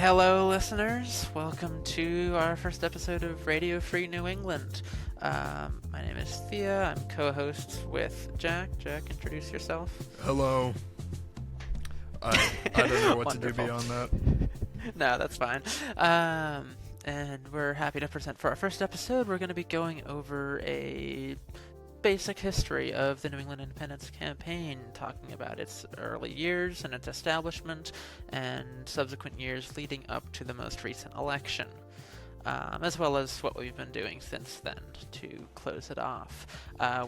Hello, listeners. Welcome to our first episode of Radio Free New England. My name is Thea. I'm co-host with Jack. Jack, introduce yourself. Hello. I don't know what to do Wonderful. beyond that. No, that's fine. And we're happy to present for our first episode. We're going to be going over a basic history of the New England Independence Campaign, talking about its early years and its establishment, and subsequent years leading up to the most recent election, as well as what we've been doing since then to close it off.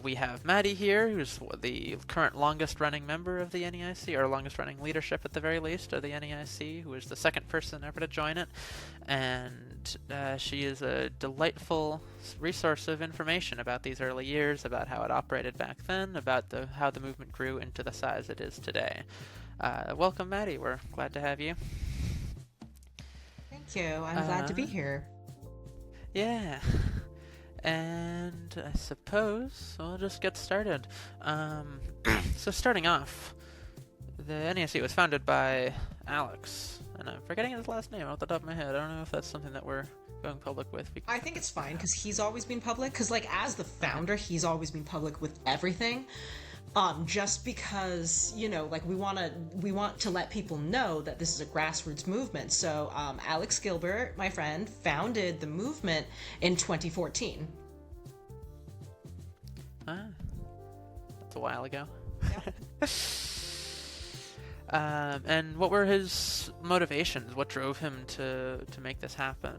We have Maddie here, who's the current longest-running member of the NEIC, or longest-running leadership at the very least of the NEIC, who is the second person ever to join it, and she is a delightful resource of information about these early years, about how it operated back then, about how the movement grew into the size it is today. Welcome, Maddie. We're glad to have you. Thank you. I'm glad to be here. Yeah. And I suppose we'll just get started. So starting off, the NESC was founded by Alex, and I'm forgetting his last name off the top of my head. I don't know if that's something that we're going public with. I think it's fine because he's always been public. Because, as the founder, he's always been public with everything. Just because, we want to let people know that this is a grassroots movement. So, Alex Gilbert, my friend, founded the movement in 2014. That's a while ago. Yeah. And what were his motivations? What drove him to make this happen?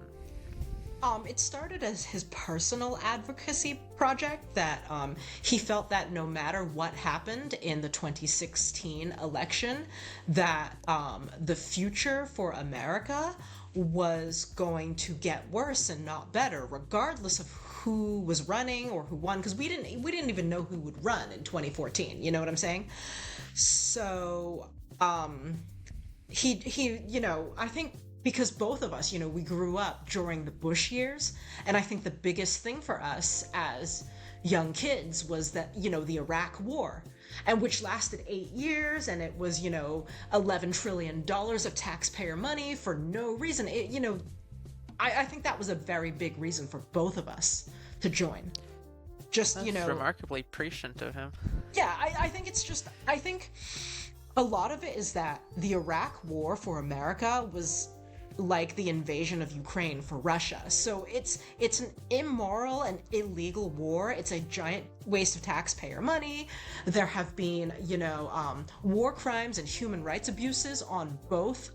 It started as his personal advocacy project that he felt that no matter what happened in the 2016 election, that the future for America was going to get worse and not better, regardless of who was running or who won, because we didn't even know who would run in 2014. You know what I'm saying? So I think because both of us, we grew up during the Bush years, and I think the biggest thing for us as young kids was that, the Iraq War, and which lasted 8 years, and it was, $11 trillion of taxpayer money for no reason. I think that was a very big reason for both of us to join. That's remarkably prescient of him. Yeah, I think a lot of it is that the Iraq War for America was like the invasion of Ukraine for Russia. So it's an immoral and illegal war. It's a giant waste of taxpayer money. There have been, war crimes and human rights abuses on both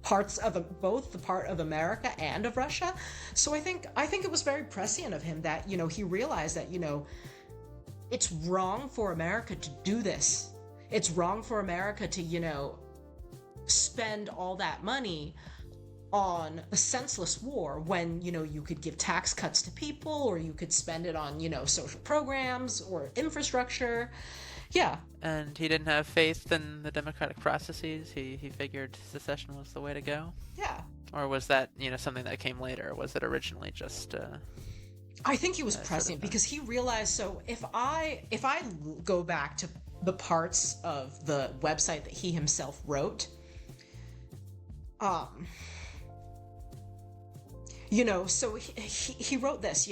parts of both the part of America and of Russia. So I think it was very prescient of him that, he realized that, it's wrong for America to do this. It's wrong for America to, spend all that money on a senseless war when, you could give tax cuts to people, or you could spend it on, social programs or infrastructure. Yeah. And he didn't have faith in the democratic processes. He figured secession was the way to go. Yeah. Or was that, something that came later? Or was it originally just I think he was prescient because he realized, so if I go back to the parts of the website that he himself wrote, so he wrote this,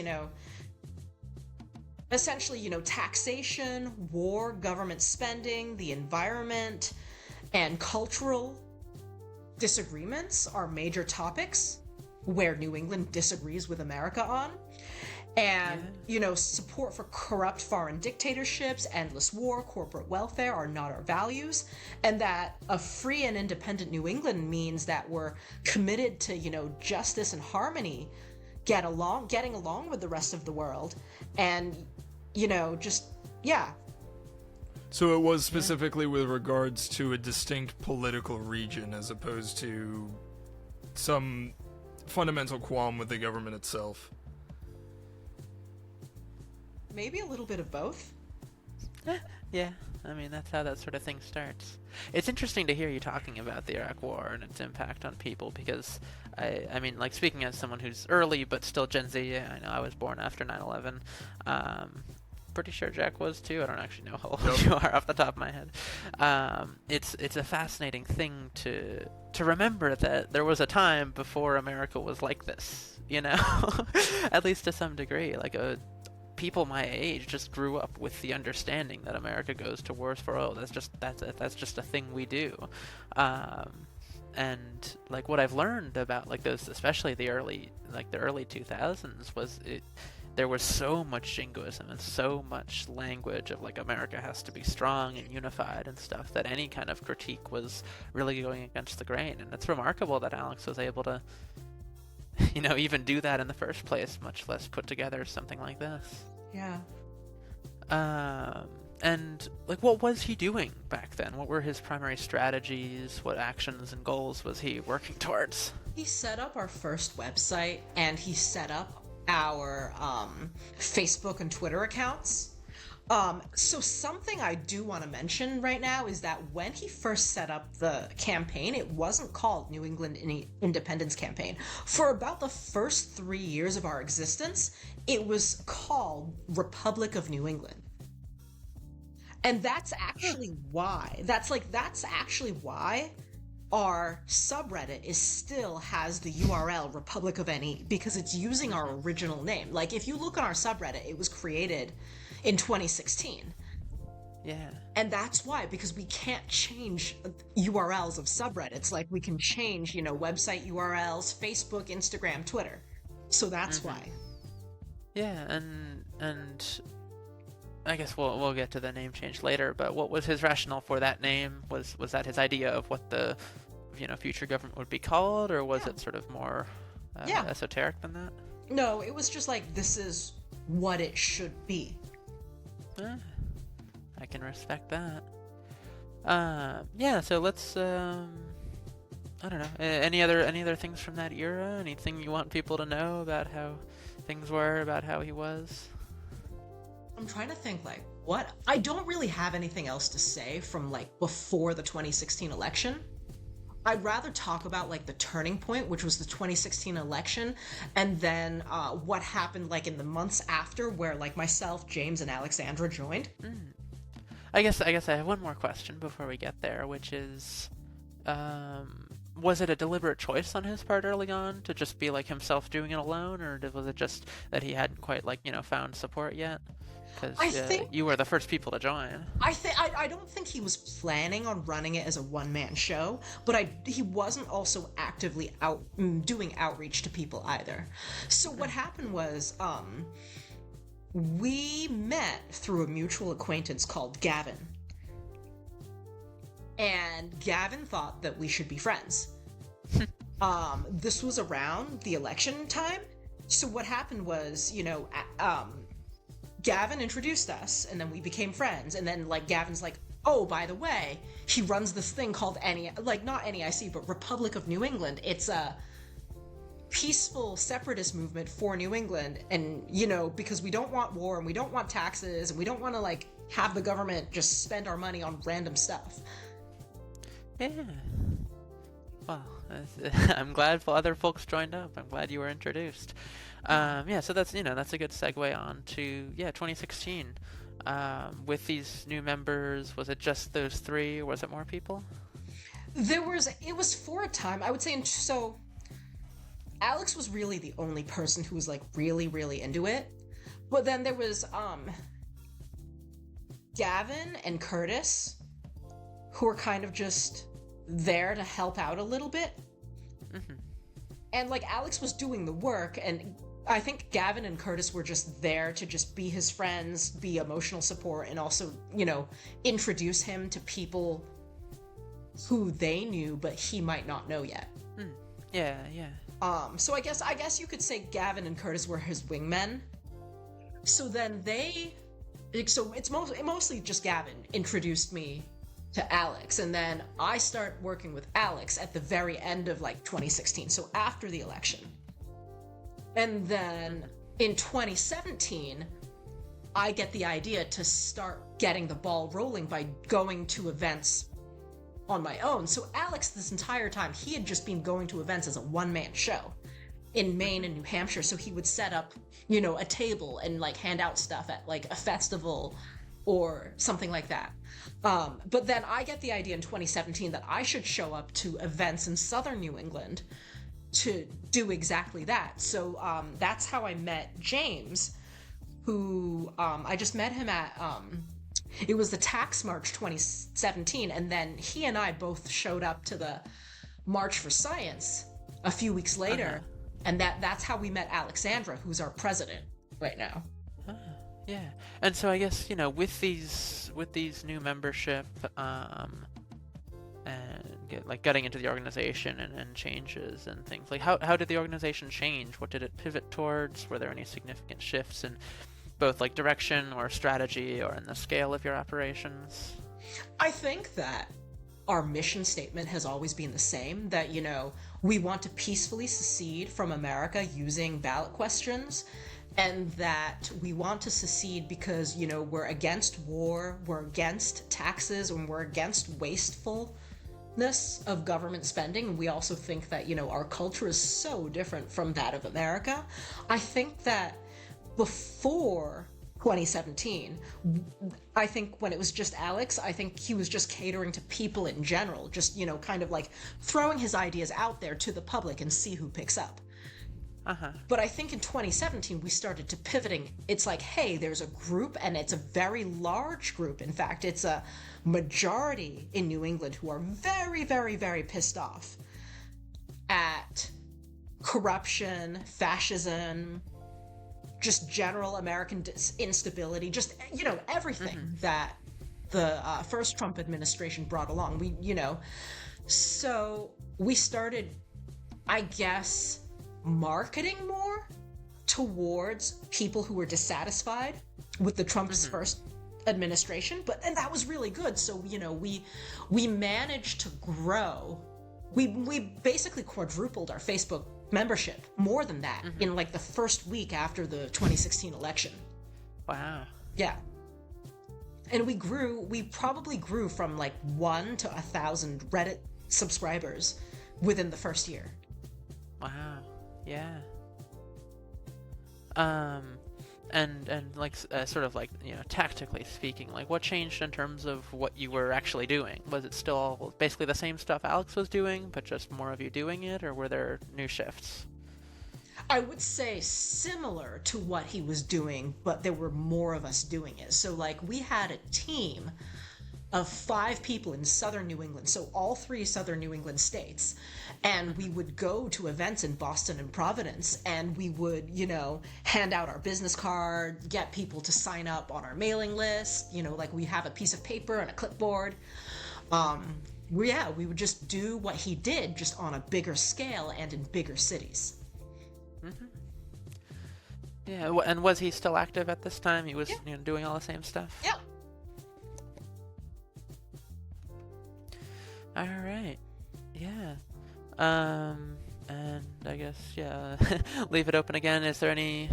essentially, taxation, war, government spending, the environment, and cultural disagreements are major topics where New England disagrees with America on. And, support for corrupt foreign dictatorships, endless war, corporate welfare are not our values. And that a free and independent New England means that we're committed to, justice and harmony, getting along with the rest of the world. And, yeah. So it was specifically with regards to a distinct political region as opposed to some fundamental qualm with the government itself. Maybe a little bit of both. Yeah, I mean, that's how that sort of thing starts. It's interesting to hear you talking about the Iraq War and its impact on people, because, I mean, speaking as someone who's early but still Gen Z, I know I was born after 9/11, pretty sure Jack was too. I don't actually know how old Yep. you are off the top of my head. It's a fascinating thing to remember that there was a time before America was like this. You know, at least to some degree. Like people my age just grew up with the understanding that America goes to wars for oil. That's just a thing we do. And like what I've learned about like those, especially the early 2000s, was there was so much jingoism and so much language of like America has to be strong and unified and stuff, that any kind of critique was really going against the grain. And it's remarkable that Alex was able to, even do that in the first place, much less put together something like this. Yeah. And like, what was he doing back then? What were his primary strategies? What actions and goals was he working towards? He set up our first website, and he set up our Facebook and Twitter accounts. So something I do want to mention right now is that when he first set up the campaign, it wasn't called New England Independence Campaign. For about the first 3 years of our existence, it was called Republic of New England. And that's actually why. That's actually why our subreddit still has the URL Republic of NE, because it's using our original name. Like, if you look on our subreddit, it was created in 2016. Yeah. And that's why, because we can't change URLs of subreddits like we can change, website URLs, Facebook, Instagram, Twitter. So that's why. Yeah, and I guess we'll get to the name change later, but what was his rationale for that name? Was that his idea of what the future government would be called, or was it sort of more esoteric than that? No, it was just like, this is what it should be. I can respect that. So let's I don't know. Any other things from that era? Anything you want people to know about how things were, about how he was? I'm trying to think, like, what? I don't really have anything else to say from, like, before the 2016 election. I'd rather talk about, like, the turning point, which was the 2016 election, and then what happened, like, in the months after, where, like, myself, James, and Alexandra joined. I guess I have one more question before we get there, which is, was it a deliberate choice on his part early on to just be, like, himself doing it alone, or was it just that he hadn't quite, like, found support yet? Because you were the first people to join. I don't think he was planning on running it as a one-man show, but he wasn't also actively doing outreach to people either. So what happened was, we met through a mutual acquaintance called Gavin. And Gavin thought that we should be friends. This was around the election time. So what happened was, Gavin introduced us, and then we became friends. And then, like, Gavin's like, oh, by the way, he runs this thing called not NEIC, but Republic of New England. It's a peaceful separatist movement for New England. And, because we don't want war, and we don't want taxes, and we don't want to, like, have the government just spend our money on random stuff. Yeah. Well, I'm glad other folks joined up. I'm glad you were introduced. So that's a good segue on to 2016. With these new members, was it just those three, or was it more people? It was for a time, I would say. So Alex was really the only person who was, like, really, really into it. But then there was Gavin and Curtis, who were kind of just there to help out a little bit. And, like, Alex was doing the work, and I think Gavin and Curtis were just there to just be his friends, be emotional support, and also, introduce him to people who they knew, but he might not know yet. Yeah. So I guess you could say Gavin and Curtis were his wingmen. So then it's mostly just Gavin introduced me to Alex, and then I start working with Alex at the very end of, like, 2016, so after the election. And then in 2017, I get the idea to start getting the ball rolling by going to events on my own. So Alex, this entire time, he had just been going to events as a one-man show. in Maine and New Hampshire. So he would set up, a table and like hand out stuff at like a festival or something like that. But then I get the idea in 2017 that I should show up to events in southern New England to do exactly that. So that's how I met James, who I just met him at, it was the Tax March 2017, and then he and I both showed up to the March for Science a few weeks later, and that's how we met Alexandra, who's our president right now. Yeah, and so I guess with these new membership, and getting into the organization and changes and things, like how did the organization change? What did it pivot towards? Were there any significant shifts in both like direction or strategy or in the scale of your operations? I think that our mission statement has always been the same, that we want to peacefully secede from America using ballot questions, and that we want to secede because, we're against war, we're against taxes, and we're against wastefulness of government spending. And we also think that, our culture is so different from that of America. I think that before 2017, I think when it was just Alex, I think he was just catering to people in general, just, kind of like throwing his ideas out there to the public and see who picks up. But I think in 2017, we started to pivoting. It's like, hey, there's a group, and it's a very large group. In fact, it's a majority in New England who are very, very, very pissed off at corruption, fascism, just general American instability, just, everything that the first Trump administration brought along. So we started, I guess, marketing more towards people who were dissatisfied with the Trump's first administration, and that was really good. So we managed to grow. We basically quadrupled our Facebook membership, more than that, in like the first week after the 2016 election. Wow. Yeah. And we probably grew from like 1 to 1,000 Reddit subscribers within the first year. Wow. Yeah. And like sort of like tactically speaking, like what changed in terms of what you were actually doing? Was it still basically the same stuff Alex was doing, but just more of you doing it, or were there new shifts? I would say similar to what he was doing, but there were more of us doing it. So like we had a team of 5 people in southern New England, so all 3 southern New England states, and we would go to events in Boston and Providence, and we would, hand out our business card, get people to sign up on our mailing list, like we have a piece of paper and a clipboard. We would just do what he did, just on a bigger scale and in bigger cities. Yeah, and was he still active at this time? He was doing all the same stuff? Yeah. All right. Yeah. And I guess, leave it open again. Is there any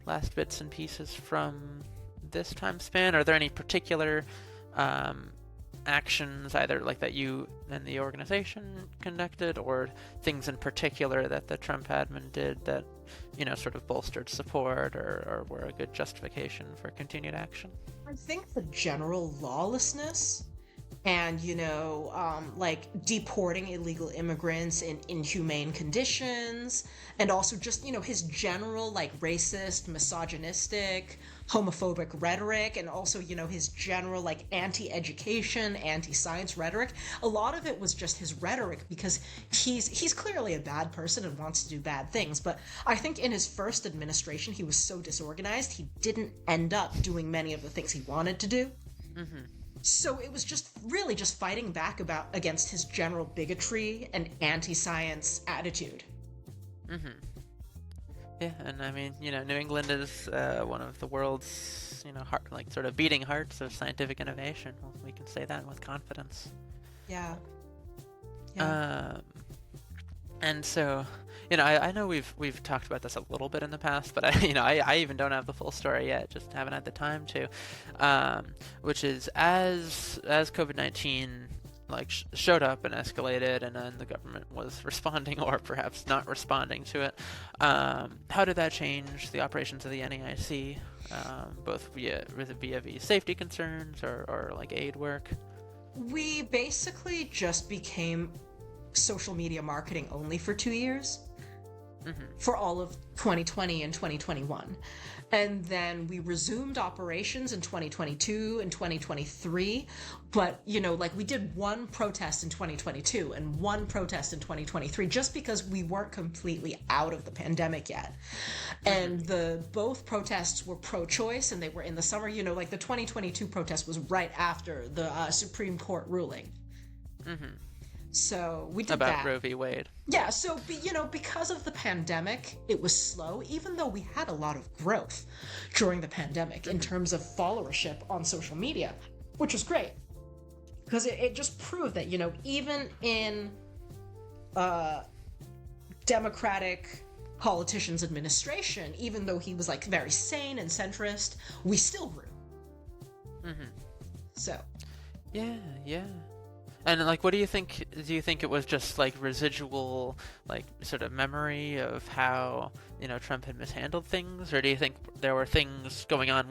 last bits and pieces from this time span? Are there any particular actions, either like that you and the organization conducted, or things in particular that the Trump admin did that, sort of bolstered support or were a good justification for continued action? I think the general lawlessness and, like deporting illegal immigrants in inhumane conditions, and also just, his general like racist, misogynistic, homophobic rhetoric, and also, his general like anti-education, anti-science rhetoric. A lot of it was just his rhetoric, because he's clearly a bad person and wants to do bad things, but I think in his first administration he was so disorganized he didn't end up doing many of the things he wanted to do. So it was just really just fighting back against his general bigotry and anti-science attitude. Yeah, and I mean, New England is one of the world's, sort of beating hearts of scientific innovation. Well, we can say that with confidence. Yeah. And so, I know we've talked about this a little bit in the past, but I even don't have the full story yet, just haven't had the time to. Which is as COVID-19 showed up and escalated, and then the government was responding or perhaps not responding to it. How did that change the operations of the NEIC, both via safety concerns or like aid work? We basically just became social media marketing only for 2 years. For all of 2020 and 2021. And then we resumed operations in 2022 and 2023. But, we did one protest in 2022 and one protest in 2023 just because we weren't completely out of the pandemic yet. And both protests were pro-choice, and they were in the summer. The 2022 protest was right after the Supreme Court ruling. So we did about that. Roe v. Wade. Yeah, so, because of the pandemic, it was slow, even though we had a lot of growth during the pandemic in terms of followership on social media, which was great. Because it just proved that, even in Democratic politicians' administration, even though he was, very sane and centrist, we still grew. So. Yeah. And what do you think? Do you think it was just residual, sort of memory of how Trump had mishandled things, or do you think there were things going on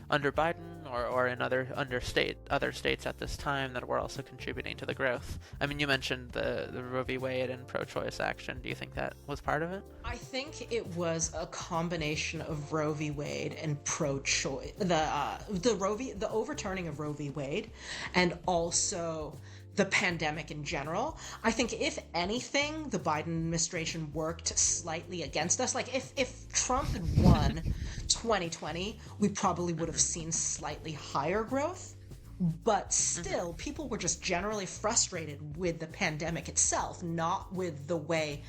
under Biden or in other states at this time that were also contributing to the growth? I mean, you mentioned the Roe v. Wade and pro-choice action. Do you think that was part of it? I think it was a combination of Roe v. Wade and pro-choice, the overturning of Roe v. Wade, and also the pandemic in general. I think if anything, the Biden administration worked slightly against us. If Trump had won 2020, we probably would have seen slightly higher growth. But still, people were just generally frustrated with the pandemic itself, not with the way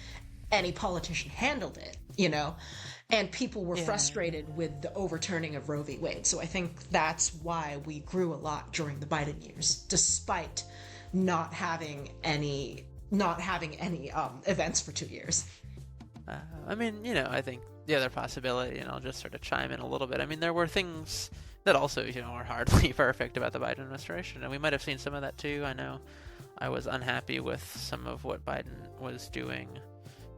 any politician handled it, And people were frustrated with the overturning of Roe v. Wade. So I think that's why we grew a lot during the Biden years, despite not having any events for 2 years. I mean, I think the other possibility, and I'll just sort of chime in a little bit. I mean, there were things that also, are hardly perfect about the Biden administration, and we might have seen some of that too. I know I was unhappy with some of what Biden was doing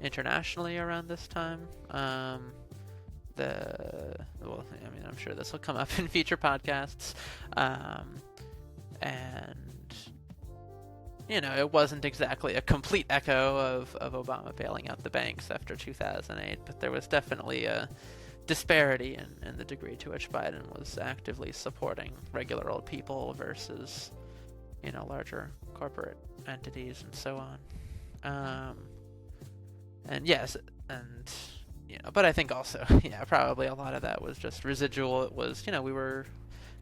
internationally around this time. I'm sure this will come up in future podcasts, and it wasn't exactly a complete echo of Obama bailing out the banks after 2008, but there was definitely a disparity in the degree to which Biden was actively supporting regular old people versus, larger corporate entities and so on. But I think also, probably a lot of that was just residual. It was, we were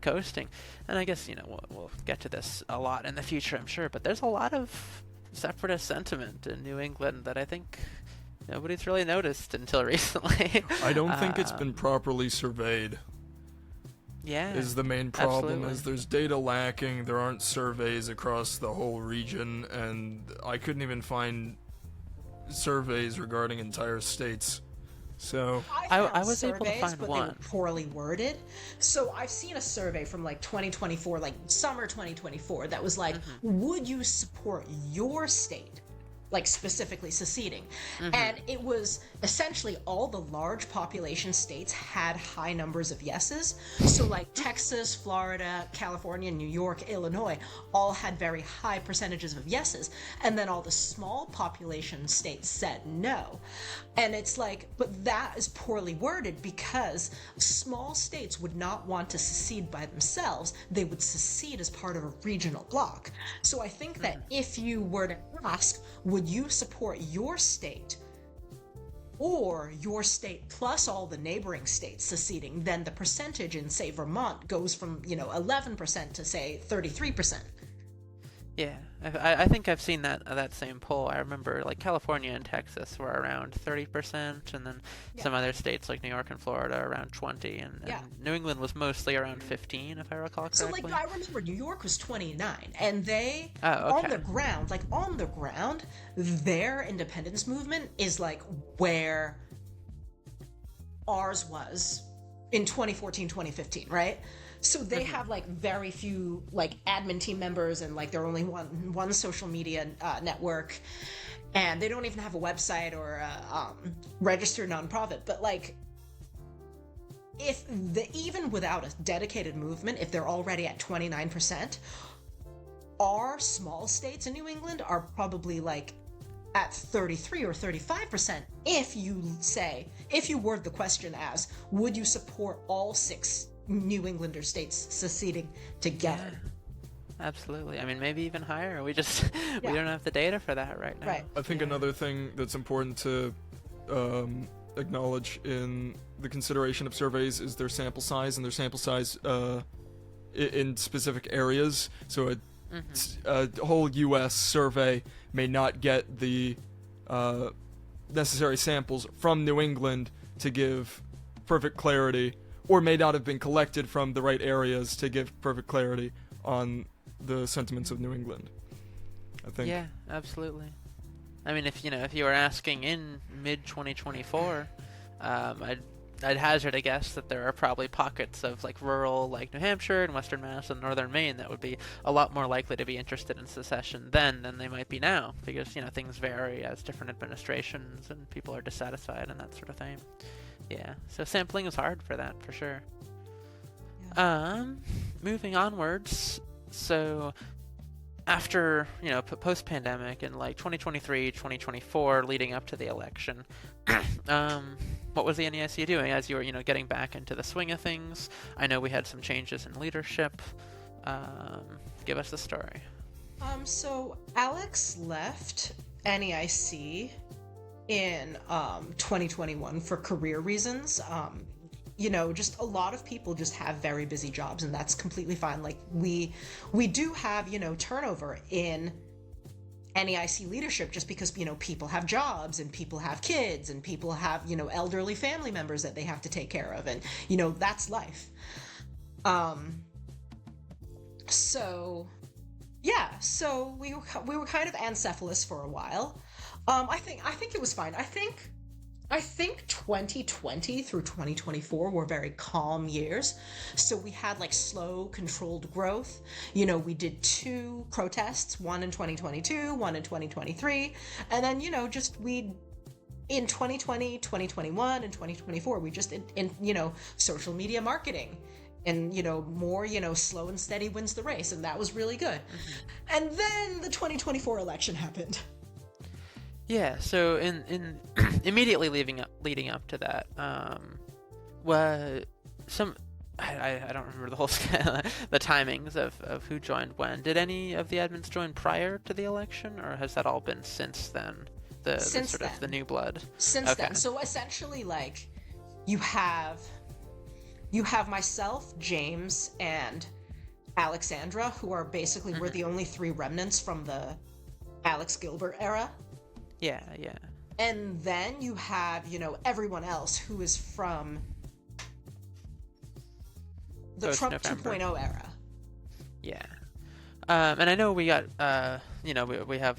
coasting, and I guess we'll get to this a lot in the future, I'm sure, but there's a lot of separatist sentiment in New England that I think nobody's really noticed until recently. I don't think it's been properly surveyed. Yeah, is the main problem. Absolutely. Is there's data lacking, there aren't surveys across the whole region, and I couldn't even find surveys regarding entire states. So I was able to find but one. They were poorly worded. So I've seen a survey from 2024, summer 2024, that was would you support your state, specifically seceding? And it was essentially all the large population states had high numbers of yeses. So Texas, Florida, California, New York, Illinois all had very high percentages of yeses. And then all the small population states said no. And it's but that is poorly worded, because small states would not want to secede by themselves. They would secede as part of a regional bloc. So I think that if you were to ask, would you support your state or your state plus all the neighboring states seceding, then the percentage in, say, Vermont goes from, 11% to, say, 33%. Yeah, I think I've seen that same poll. I remember California and Texas were around 30%, and then some other states like New York and Florida around 20, and New England was mostly around 15, if I recall correctly. So I remember New York was 29, and they on the ground, their independence movement is where ours was in 2014, 2015, right? So they have like very few like admin team members, and like they're only one social media network, and they don't even have a website or a registered nonprofit. But like, even without a dedicated movement, if they're already at 29%, our small states in New England are probably like at 33 or 35%. If you word the question as, would you support all 6 New Englander states seceding together? Yeah, absolutely. I mean, maybe even higher. We just we don't have the data for that right now. Right. I think another thing that's important to acknowledge in the consideration of surveys is their sample size, and their sample size in specific areas. So a whole U.S. survey may not get the necessary samples from New England to give perfect clarity, or may not have been collected from the right areas to give perfect clarity on the sentiments of New England, I think. Yeah, absolutely. I mean, if you were asking in mid 2024, I'd hazard a guess that there are probably pockets of like rural, like New Hampshire and Western Mass and Northern Maine that would be a lot more likely to be interested in secession then than they might be now, because things vary as different administrations and people are dissatisfied and that sort of thing. Yeah, so sampling is hard for that, for sure. Yeah. Moving onwards, so after, post-pandemic in like 2023, 2024, leading up to the election, what was the NEIC doing as you were, getting back into the swing of things? I know we had some changes in leadership. Give us the story. So Alex left NEIC in 2021 for career reasons. Just a lot of people just have very busy jobs, and that's completely fine. Like we do have, turnover in NEIC leadership just because, people have jobs and people have kids and people have, elderly family members that they have to take care of, and, that's life. So we were kind of ancephalous for a while. I think it was fine. I think 2020 through 2024 were very calm years. So we had like slow, controlled growth. We did 2 protests, one in 2022, one in 2023. And then, in 2020, 2021, and 2024, we just, in social media marketing. And, more, slow and steady wins the race. And that was really good. Mm-hmm. And then the 2024 election happened. Yeah, so in immediately leading up to that, I don't remember the whole the timings of who joined when. Did any of the admins join prior to the election, or has that all been since then? The new blood. Since then. So essentially, like, you have myself, James, and Alexandra, who are basically we're the only 3 remnants from the Alex Gilbert era. Yeah. And then you have, everyone else who is from the Trump 2.0 era. Yeah. And I know we got, we have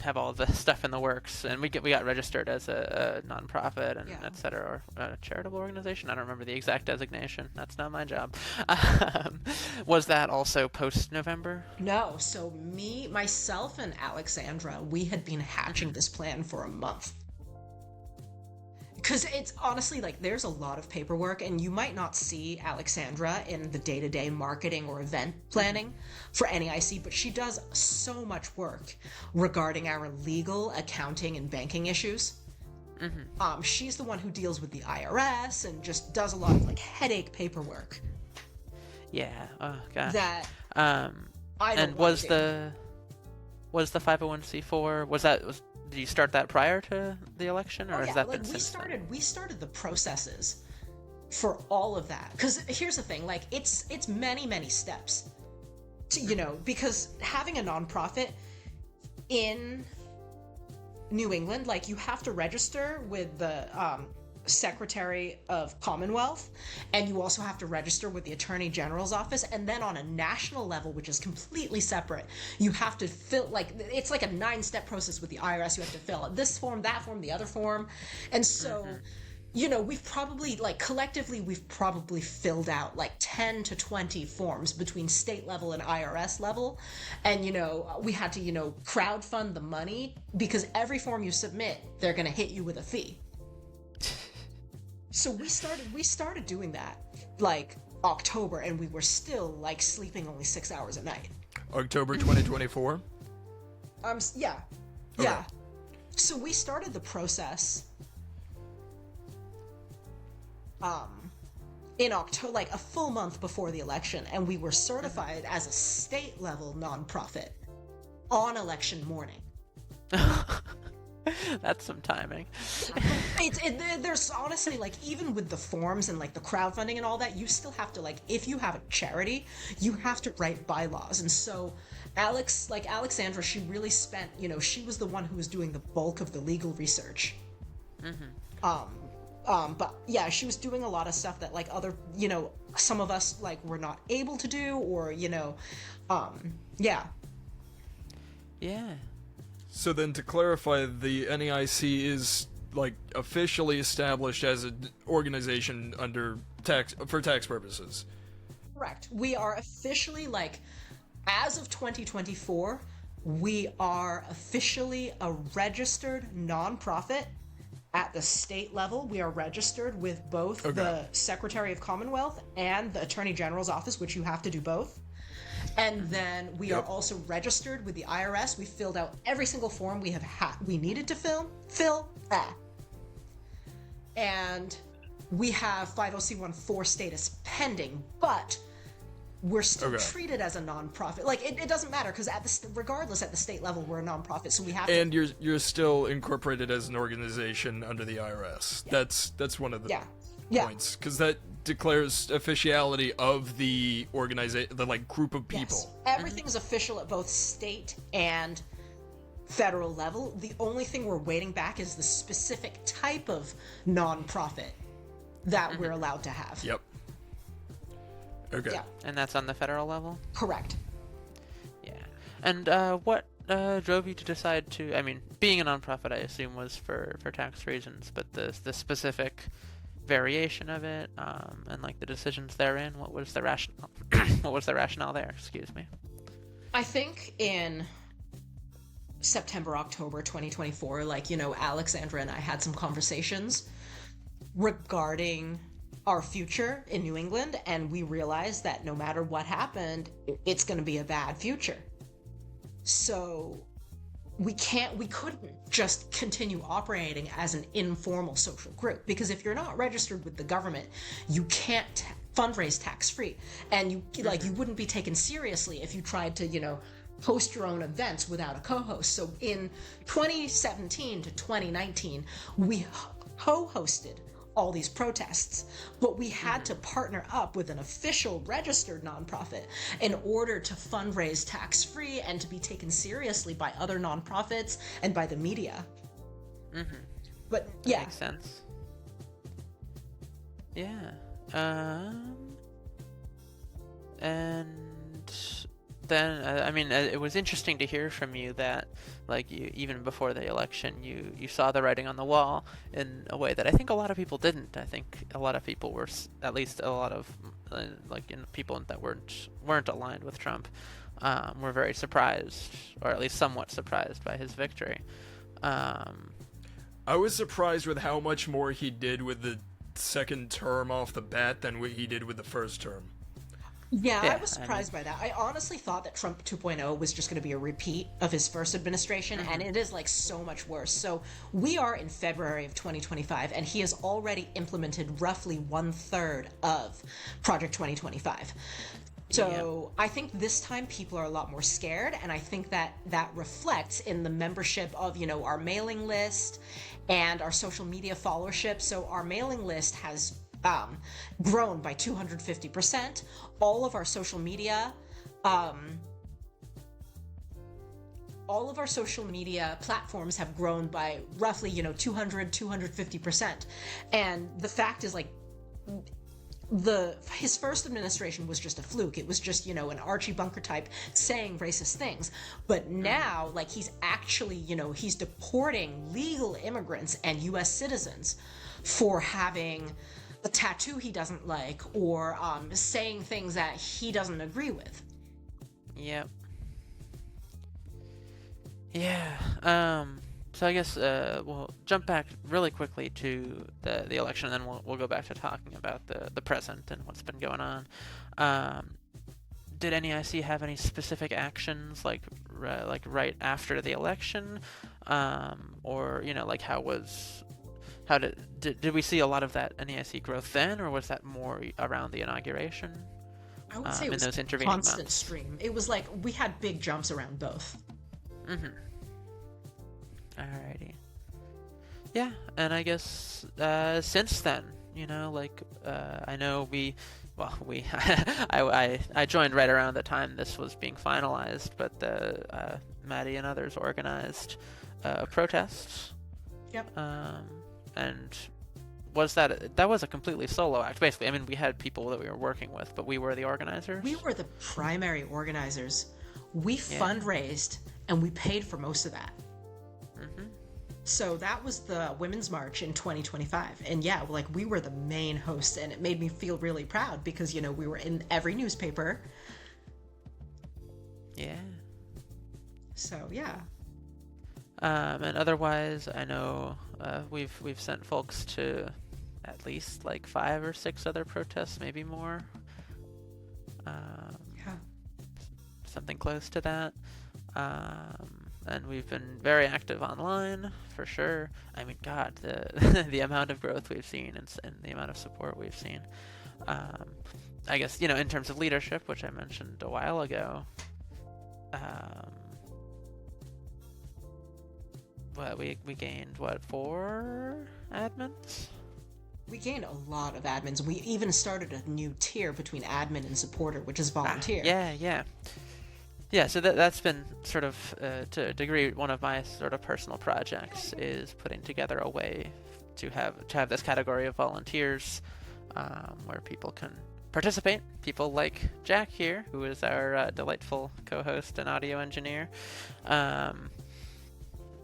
have all the stuff in the works, and we got registered as a nonprofit and et cetera, or a charitable organization. I don't remember the exact designation. That's not my job. Was that also post-November? No. So myself and Alexandra, we had been hatching this plan for a month. Because it's honestly, like, there's a lot of paperwork, and you might not see Alexandra in the day-to-day marketing or event planning for NEIC, but she does so much work regarding our legal, accounting, and banking issues. Mm-hmm. She's the one who deals with the IRS and just does a lot of, like, headache paperwork. Yeah. Oh, gosh. That I don't and was the 501c4, did you start that prior to the election, or has that been since then? We started the processes for all of that. Because here's the thing, like, it's many, many steps to, because having a nonprofit in New England, like, you have to register with the Secretary of Commonwealth, and you also have to register with the Attorney General's office, and then on a national level, which is completely separate, you have to fill, like, it's like a 9-step process with the IRS. You have to fill out this form, that form, the other form, and so we've probably, like, collectively, we've probably filled out like 10 to 20 forms between state level and IRS level. And, we had to, crowdfund the money because every form you submit, they're going to hit you with a fee. So we started doing that like October, and we were still like sleeping only 6 hours a night. October 2024? Yeah. Okay. Yeah. So we started the process in October, like a full month before the election, and we were certified as a state level nonprofit on election morning. That's some timing. There's honestly, like, even with the forms and like the crowdfunding and all that, you still have to, like, if you have a charity, you have to write bylaws. And so Alexandra, she really spent, she was the one who was doing the bulk of the legal research. But yeah, she was doing a lot of stuff that, like, other, some of us, like, were not able to do, or, yeah. Yeah. So then, to clarify, the NEIC is, like, officially established as an organization for tax purposes. Correct. We are officially, like, as of 2024, we are officially a registered nonprofit at the state level. We are registered with both the Secretary of Commonwealth and the Attorney General's office, which you have to do both. And then we are also registered with the IRS. We filled out every single form we needed to fill. And we have 50C14 status pending, but we're still treated as a nonprofit. Like, it doesn't matter, because regardless, at the state level, we're a nonprofit, so we have and you're still incorporated as an organization under the IRS. Yeah. That's one of the points, because that declares officiality of the organization, the, like, group of people. Yes. Everything is official at both state and federal level. The only thing we're waiting back is the specific type of nonprofit that we're allowed to have. Yep. Okay. Yeah. And that's on the federal level? Correct. Yeah. And what drove you to decide to, I mean, being a nonprofit, I assume, was for tax reasons, but the specific variation of it, and, like, the decisions therein, what was the rationale? What was the rationale there? Excuse me. I think in September, October 2024, like, Alexandra and I had some conversations regarding our future in New England, and we realized that no matter what happened, it's going to be a bad future. So we couldn't just continue operating as an informal social group, because if you're not registered with the government, you can't fundraise tax-free, and you wouldn't be taken seriously if you tried to, host your own events without a co-host. So in 2017 to 2019, we co-hosted all these protests, but we had to partner up with an official registered nonprofit in order to fundraise tax-free and to be taken seriously by other nonprofits and by the media. But yeah, that makes sense. Yeah. And then I mean, it was interesting to hear from you that, like, you, even before the election, you saw the writing on the wall in a way that I think a lot of people didn't. I think a lot of people were, at least a lot of people that weren't aligned with Trump, were very surprised, or at least somewhat surprised, by his victory. I was surprised with how much more he did with the second term off the bat than what he did with the first term. Yeah, I was surprised by that. I honestly thought that Trump 2.0 was just going to be a repeat of his first administration, and it is, like, so much worse. So we are in February of 2025, and he has already implemented roughly 1/3 of Project 2025. So I think this time people are a lot more scared, and I think that reflects in the membership of, our mailing list and our social media followership. So our mailing list has grown by 250%. All of our social media platforms have grown by roughly 250%. And the fact is, like, his first administration was just a fluke. It was just, an Archie Bunker type saying racist things. But now, like, he's actually, he's deporting legal immigrants and U.S. citizens for having a tattoo he doesn't like, or saying things that he doesn't agree with. Yep. Yeah. So I guess we'll jump back really quickly to the election, and then we'll go back to talking about the present and what's been going on. Did NEIC have any specific actions like right after the election, or like how did we see a lot of that NEIC growth then, or was that more around the inauguration? I would say it was those intervening constant months? stream. It was like we had big jumps around both. Mm-hmm. Alrighty. Yeah, and I guess since then, I know I joined right around the time this was being finalized, but Maddie and others organized protests. Yep. And that was a completely solo act, basically. I mean, we had people that we were working with, but we were the organizers. We were the primary organizers. We fundraised, and we paid for most of that. Mm-hmm. So that was the Women's March in 2025. And yeah, we were the main hosts, and it made me feel really proud because, we were in every newspaper. Yeah. So, yeah. And otherwise, I know we've sent folks to at least 5 or 6 other protests, maybe more. Yeah. Something close to that. And we've been very active online, for sure. I mean, God, the amount of growth we've seen and the amount of support we've seen. I guess, in terms of leadership, which I mentioned a while ago, we gained, 4 admins? We gained a lot of admins. We even started a new tier between admin and supporter, which is volunteer. Yeah, so that's been sort of, to a degree, one of my sort of personal projects is putting together a way to have this category of volunteers where people can participate. People like Jack here, who is our delightful co-host and audio engineer,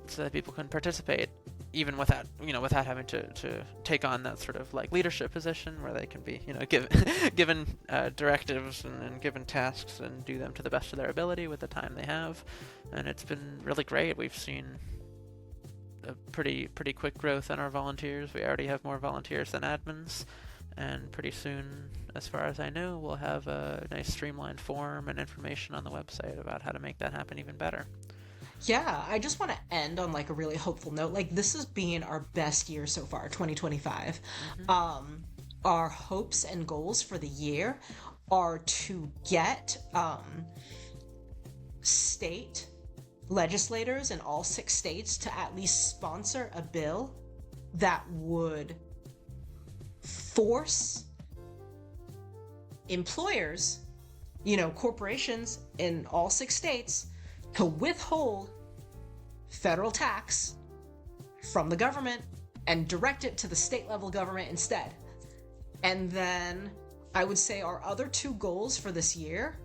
so that people can participate even without having to take on that sort of leadership position where they can be given directives and given tasks and do them to the best of their ability with the time they have. And it's been really great. We've seen a pretty quick growth in our volunteers. We already have more volunteers than admins, and pretty soon, as far as I know, we'll have a nice streamlined form and information on the website about how to make that happen even better. Yeah, I just want to end on a really hopeful note. This has been our best year so far, 2025. Mm-hmm. Our hopes and goals for the year are to get state legislators in all 6 states to at least sponsor a bill that would force employers, corporations in all 6 states to withhold federal tax from the government and direct it to the state level government instead. And then I would say our other 2 goals for this year,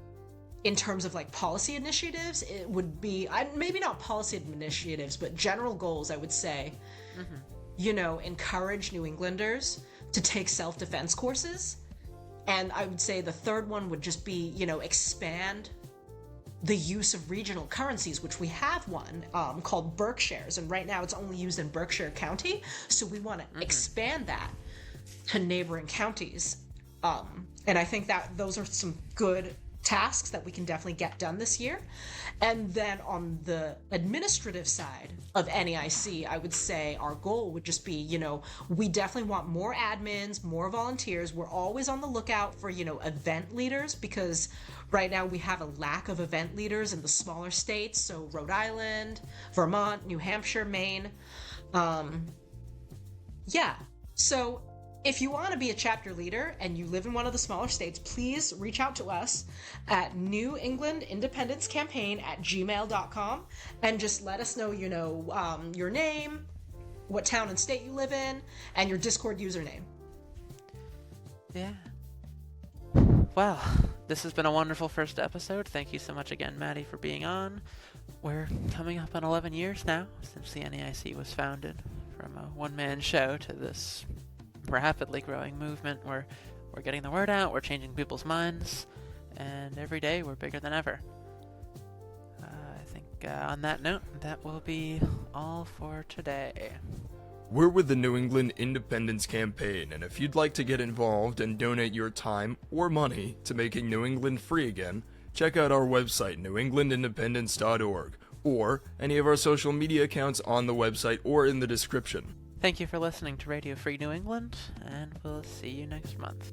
in terms of policy initiatives, it would be, maybe not policy initiatives, but general goals, I would say, encourage New Englanders to take self-defense courses. And I would say the third one would just be, expand the use of regional currencies, which we have one called Berkshires, and right now it's only used in Berkshire County, so we want to expand that to neighboring counties. And I think that those are some good tasks that we can definitely get done this year. And then on the administrative side of NEIC, I would say our goal would just be, we definitely want more admins, more volunteers. We're always on the lookout for, event leaders, because right now we have a lack of event leaders in the smaller states. So Rhode Island, Vermont, New Hampshire, Maine. So if you want to be a chapter leader and you live in one of the smaller states, please reach out to us at newenglandindependencecampaign@gmail.com and just let us know, your name, what town and state you live in, and your Discord username. Yeah. Well, this has been a wonderful first episode. Thank you so much again, Maddie, for being on. We're coming up on 11 years now since the NEIC was founded. From a one-man show to this rapidly growing movement where we're getting the word out, we're changing people's minds, and every day we're bigger than ever. I think on that note, that will be all for today. We're with the New England Independence Campaign, and if you'd like to get involved and donate your time or money to making New England free again, check out our website, newenglandindependence.org, or any of our social media accounts on the website or in the description. Thank you for listening to Radio Free New England, and we'll see you next month.